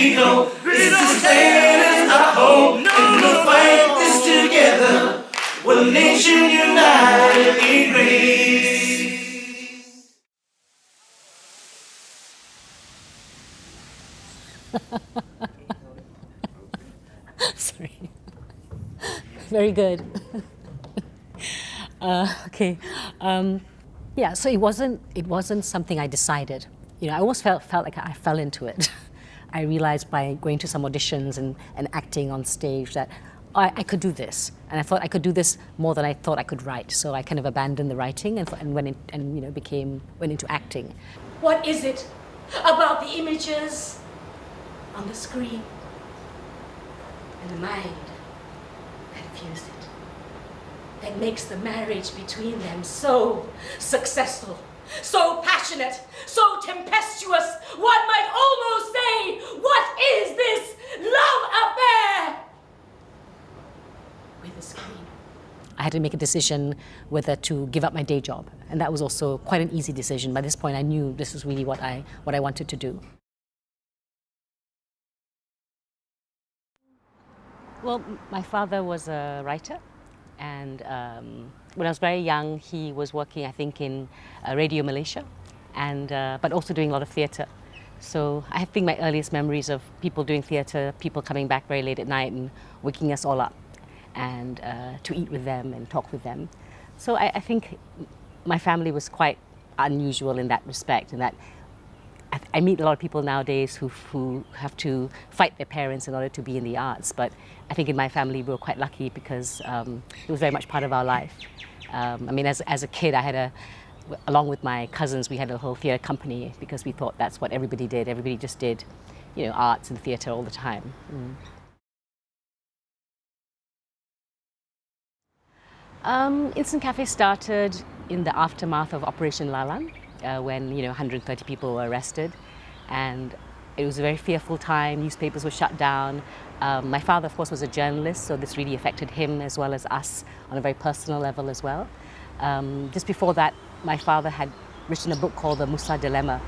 we know this land is our home, and we'll fight this together. We're a nation united in grace. Sorry. Very good. Okay. Yeah. So it wasn't something I decided. You know, I always felt like I fell into it. I realized by going to some auditions and acting on stage that I could do this, and I thought I could do this more than I thought I could write. So I kind of abandoned the writing and went into acting. What is it about the images on the screen and the mind that fuse it, that makes the marriage between them so successful, so passionate, so tempestuous? One might almost say, what is this love affair with the screen? I had to make a decision whether to give up my day job, and that was also quite an easy decision. By this point, I knew this was really what I wanted to do. Well, my father was a writer, and when I was very young, he was working, I think, in Radio Malaysia, and but also doing a lot of theatre. So I think my earliest memories of people doing theatre, people coming back very late at night and waking us all up, and to eat with them and talk with them. So I think my family was quite unusual in that respect, in that I meet a lot of people nowadays who have to fight their parents in order to be in the arts, but I think in my family we were quite lucky because it was very much part of our life. I mean, as a kid, along with my cousins, we had a whole theatre company because we thought that's what everybody did. Everybody just did, you know, arts and theatre all the time. Instant Cafe started in the aftermath of Operation Lalang, when 130 people were arrested, and it was a very fearful time. Newspapers were shut down. My father, of course, was a journalist, so this really affected him as well as us on a very personal level as well. Just before that, my father had written a book called The Musa Dilemma,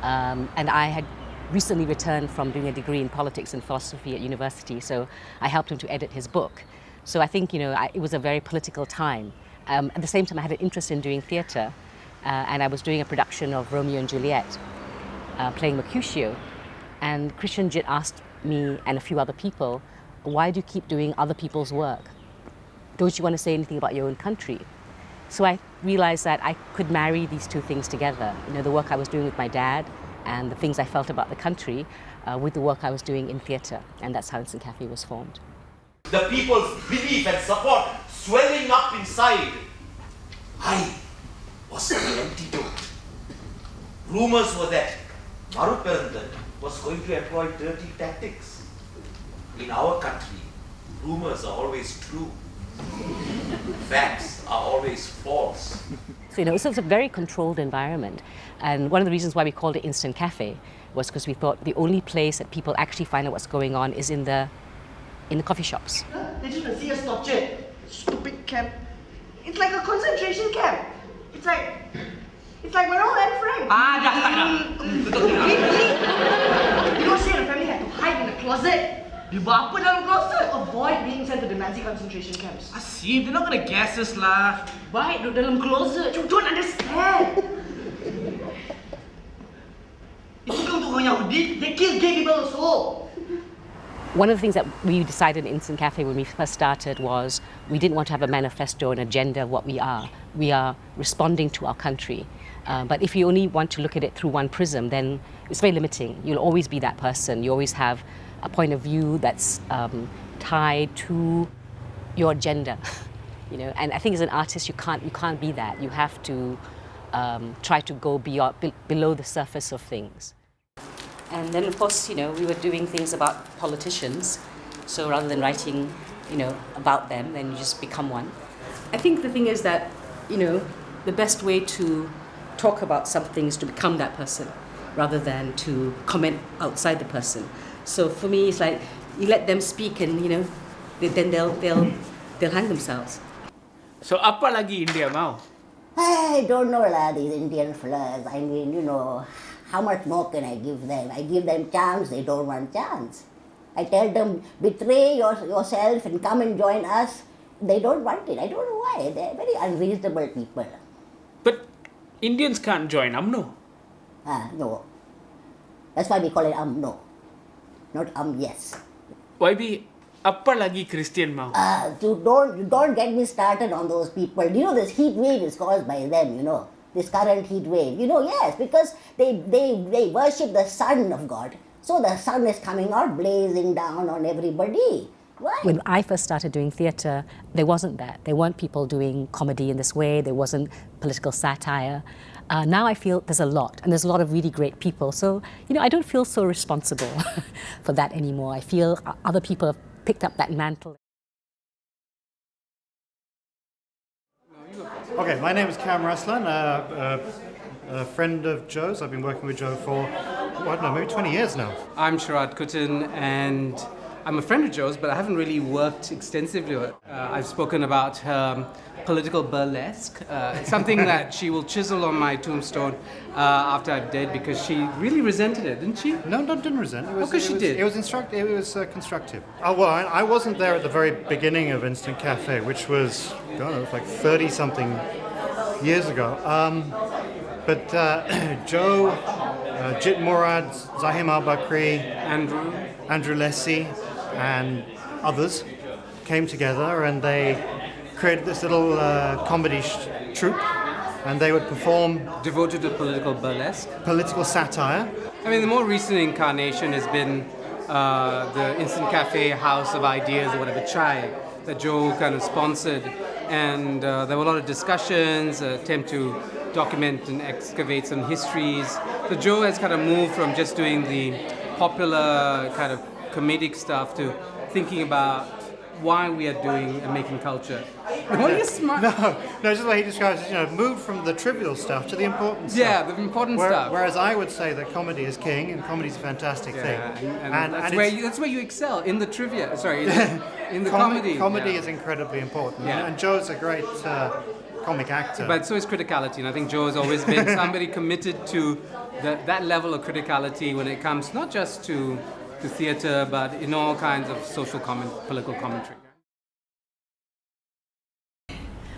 and I had recently returned from doing a degree in politics and philosophy at university, so I helped him to edit his book. So I think, it was a very political time. At the same time, I had an interest in doing theatre, and I was doing a production of Romeo and Juliet, playing Mercutio. And Christian Jit asked me and a few other people, why do you keep doing other people's work? Don't you want to say anything about your own country? So I realized that I could marry these two things together. The work I was doing with my dad and the things I felt about the country with the work I was doing in theatre. And that's how Instant Cafe was formed. The people's belief and support swelling up inside. I was the antidote. Rumors were that Maruperandan was going to employ dirty tactics. In our country, rumors are always true. Facts are always false. So, it was a very controlled environment. And one of the reasons why we called it Instant Cafe was because we thought the only place that people actually find out what's going on is in the coffee shops. They just see us tortured. Stupid camp. It's like a concentration camp. It's like my old Anne Frank. You know, she and her family had to hide in the closet. Dia buat apa dalam closet? Avoid being sent to the Nazi concentration camps. Asim, they're not gonna gas us lah. Baik duduk dalam closet. You don't understand. Itu kan untuk orang Yahudi. They kill gay people also. One of the things that we decided in Instant Cafe when we first started was we didn't want to have a manifesto, an agenda of what we are. We are responding to our country. But if you only want to look at it through one prism, then it's very limiting. You'll always be that person. You always have a point of view that's tied to your agenda. And I think as an artist, you can't be that. You have to try to go below the surface of things. And then, of course, we were doing things about politicians. So rather than writing, about them, then you just become one. I think the thing is that, the best way to talk about something is to become that person rather than to comment outside the person. So for me, it's like you let them speak and, then they'll hang themselves. So apa lagi India mau? I don't know lah, these Indian fellas. I mean, how much more can I give them? I give them chance, they don't want chance. I tell them, betray yourself and come and join us. They don't want it. I don't know why. They're very unreasonable people. But Indians can't join UMNO. No. That's why we call it no. Not yes. Why be apa lagi Christian mau? You don't get me started on those people. You know, this heat wave is caused by them, you know. This current heat wave. You know, yes, because they worship the Son of God. So the sun is coming out, blazing down on everybody. Why? When I first started doing theatre, there wasn't that. There weren't people doing comedy in this way. There wasn't political satire. Now I feel there's a lot, and there's a lot of really great people. So, you know, I don't feel so responsible for that anymore. I feel other people have picked up that mantle. Okay, my name is Cam Raslan, a friend of Joe's. I've been working with Joe for, I don't know, maybe 20 years now. I'm Sharad Kutan, and I'm a friend of Joe's, but I haven't really worked extensively with her. I've spoken about her political burlesque, something that she will chisel on my tombstone after I'm dead, because she really resented it, didn't she? No, didn't resent. She did. It was constructive. Oh, well, I wasn't there at the very beginning of Instant Cafe, which was, I don't know, it was like 30-something years ago. But Joe, Jit Murad, Zahim Al-Bakri, Andrew Lessie, and others came together and they created this little comedy troupe, and they would perform Devoted to political burlesque. political satire. I mean, the more recent incarnation has been the Instant Cafe House of Ideas or whatever, Chai, that Joe kind of sponsored. And there were a lot of discussions, attempt to document and excavate some histories. So Joe has kind of moved from just doing the popular kind of comedic stuff to thinking about why we are doing and making culture. What are you smart? No, just the way he describes it, you know, moved from the trivial stuff to the important stuff. Yeah, the important stuff. Whereas I would say that comedy is king and comedy is a fantastic thing. And that's where you excel, in the trivia. Sorry, in the comedy. Comedy yeah. is incredibly important. Yeah. And Joe's a great comic actor. But so is criticality, and I think Joe has always been somebody committed to that level of criticality when it comes not just to theatre, but in all kinds of social political commentary.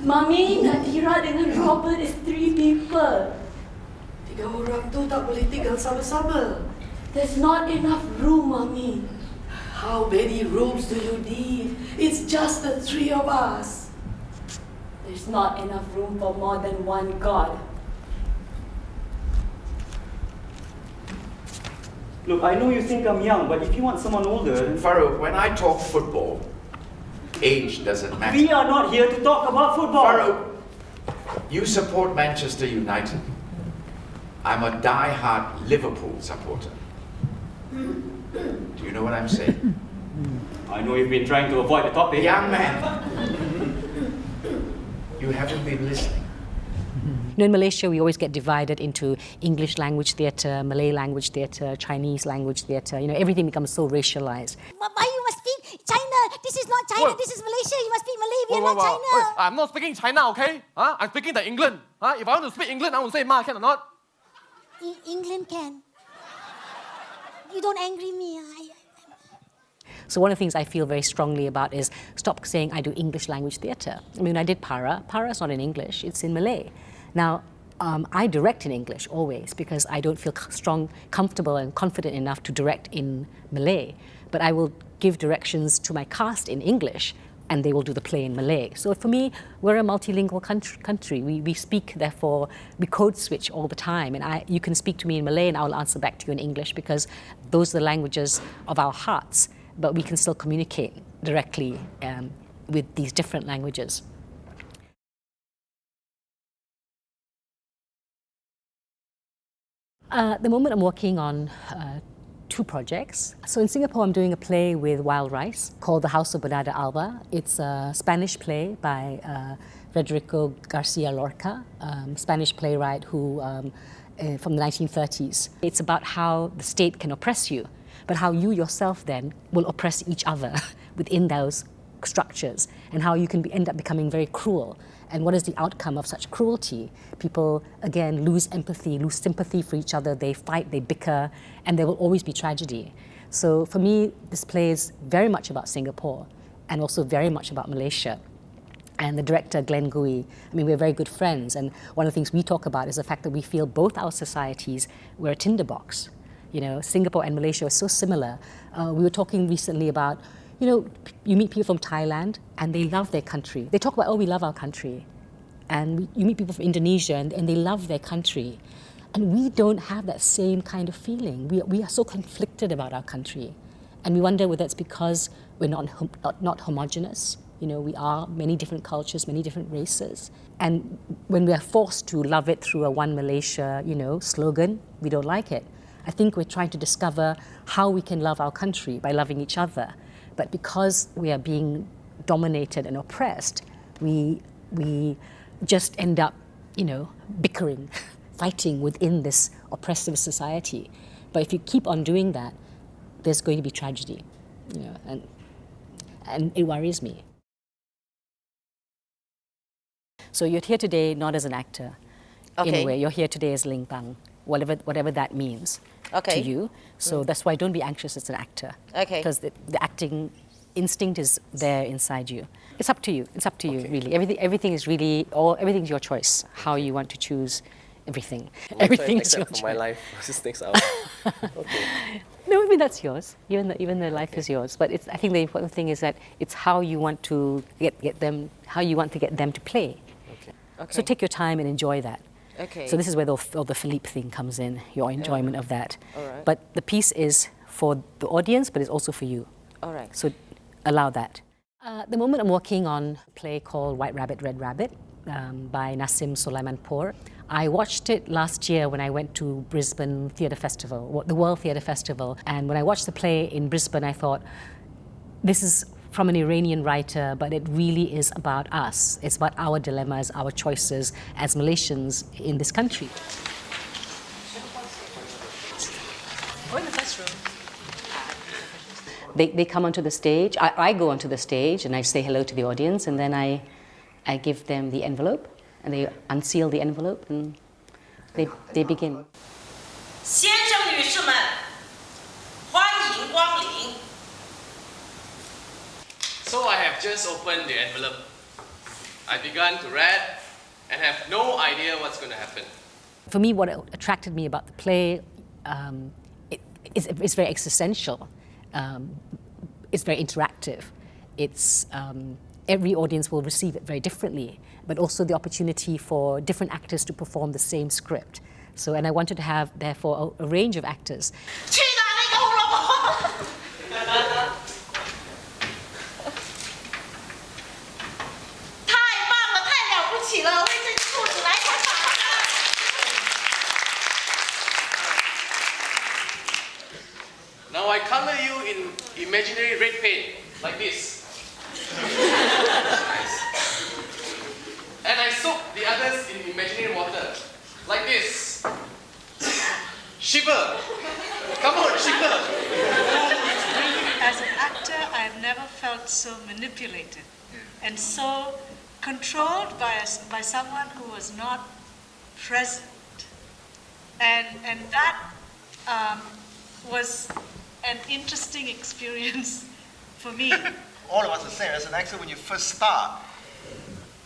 Mami, Nadira dengan Robert is 3 people. 3 orang tu tak boleh tinggal sama-sama. There's not enough room, Mami. How many rooms do you need? It's just the 3 of us. There's not enough room for more than one God. Look, I know you think I'm young, but if you want someone older... Farouk, when I talk football, age doesn't matter. We are not here to talk about football. Farouk, you support Manchester United. I'm a die-hard Liverpool supporter. Do you know what I'm saying? I know you've been trying to avoid the topic. Young man, you haven't been listening. You know, in Malaysia, we always get divided into English language theatre, Malay language theatre, Chinese language theatre. You know, everything becomes so racialized. Why you must speak China? This is not China, this is Malaysia. You must speak Malay, we are not China. Wait, I'm not speaking China, okay? I'm speaking the England. If I want to speak England, I will say Ma, can or not? England can. You don't angry me. So one of the things I feel very strongly about is stop saying I do English language theatre. I mean, I did Para. Para's not in English, it's in Malay. Now, I direct in English always because I don't feel comfortable and confident enough to direct in Malay. But I will give directions to my cast in English and they will do the play in Malay. So for me, we're a multilingual country. We speak, therefore, we code switch all the time. And you can speak to me in Malay and I will answer back to you in English because those are the languages of our hearts. But we can still communicate directly with these different languages. At the moment, I'm working on 2 projects. So in Singapore, I'm doing a play with Wild Rice called The House of Bernarda Alba. It's a Spanish play by Federico Garcia Lorca, Spanish playwright who from the 1930s. It's about how the state can oppress you, but how you yourself then will oppress each other within those structures, and how you can end up becoming very cruel And what is the outcome of such cruelty? People, again, lose empathy, lose sympathy for each other, they fight, they bicker, and there will always be tragedy. So for me, this play is very much about Singapore and also very much about Malaysia. And the director, Glenn Gui, I mean, we're very good friends, and one of the things we talk about is the fact that we feel both our societies were a tinderbox. You know, Singapore and Malaysia are so similar. We were talking recently about, you know, you meet people from Thailand and they love their country. They talk about, oh, we love our country. And you meet people from Indonesia and they love their country. And we don't have that same kind of feeling. We are so conflicted about our country. And we wonder whether it's because we're not homogenous. You know, we are many different cultures, many different races. And when we are forced to love it through a One Malaysia, you know, slogan, we don't like it. I think we're trying to discover how we can love our country by loving each other. But because we are being dominated and oppressed, we just end up, you know, bickering, fighting within this oppressive society. But if you keep on doing that, there's going to be tragedy, you know, and it worries me. So you're here today not as an actor, in a way. You're here today as Ling Pang, whatever that means to you. So that's why don't be anxious as an actor. Because the acting instinct is there inside you. It's up to you. It's up to you, really. Everything is really, everything's your choice, how you want to choose everything. Everything's your choice. For my life, this things out. No, I mean, that's yours. Even the life is yours. But I think the important thing is that it's how you want to get them, how you want to get them to play. So take your time and enjoy that. So this is where all the Philippe thing comes in, your enjoyment of that. But the piece is for the audience, but it's also for you. So allow that. At the moment I'm working on a play called White Rabbit, Red Rabbit by Nassim Sulaimanpour. I watched it last year when I went to Brisbane Theatre Festival, the World Theatre Festival. And when I watched the play in Brisbane, I thought, this is from an Iranian writer, but it really is about us. It's about our dilemmas, our choices as Malaysians in this country. Or in the first room. They come onto the stage, I go onto the stage and I say hello to the audience, and then I give them the envelope, and they unseal the envelope and they begin. 先生女士们，欢迎光临。 So I have just opened the envelope. I began to read and have no idea what's going to happen. For me, what attracted me about the play, it's very existential. It's very interactive. It's every audience will receive it very differently, but also the opportunity for different actors to perform the same script. So, and I wanted to have, therefore, a range of actors. 去拿那个红萝卜。太棒了，太了不起了！为这个故事来鼓掌。 Now I color you in imaginary red paint, like this. And I soak the others in imaginary water, like this. Shiver! Come on, shiver! As an actor, I've never felt so manipulated and so controlled by someone who was not present. And that was an interesting experience for me. All of us are the same. As an actor, when you first start,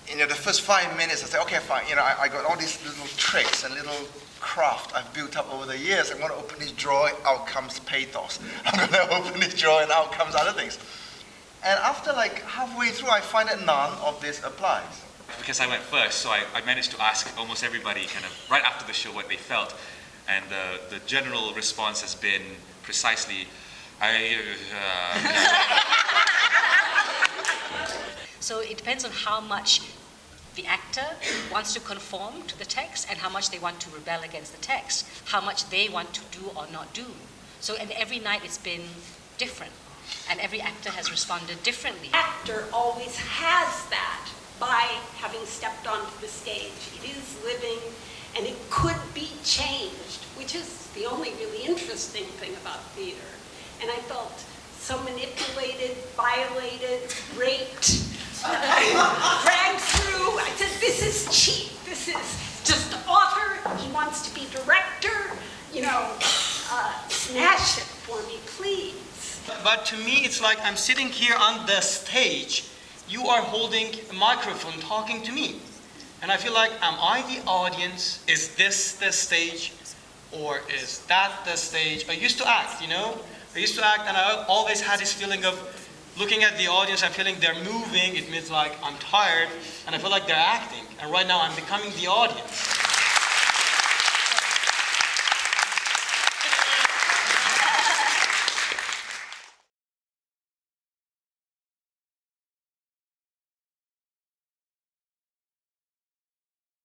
the first 5 minutes, I say, okay, fine. I got all these little tricks and little craft I've built up over the years. I'm going to open this drawer, out comes pathos. I'm going to open this drawer, and out comes other things. And after like halfway through, I find that none of this applies. Because I went first, so I managed to ask almost everybody kind of right after the show what they felt. And the general response has been precisely, So it depends on how much the actor wants to conform to the text and how much they want to rebel against the text, how much they want to do or not do. So and every night it's been different, and every actor has responded differently. Actor always has that by having stepped onto the stage. It is living, and it could be changed, which is the only really interesting thing about theater. And I felt so manipulated, violated, raped, dragged through. I said, This is cheap. This is just author. He wants to be director. Smash it for me, please. But to me, it's like I'm sitting here on the stage. You are holding a microphone talking to me. And I feel like, am I the audience? Is this the stage? Or is that the stage? I used to act, I used to act, and I always had this feeling of looking at the audience and feeling they're moving. It means like I'm tired, and I feel like they're acting. And right now I'm becoming the audience.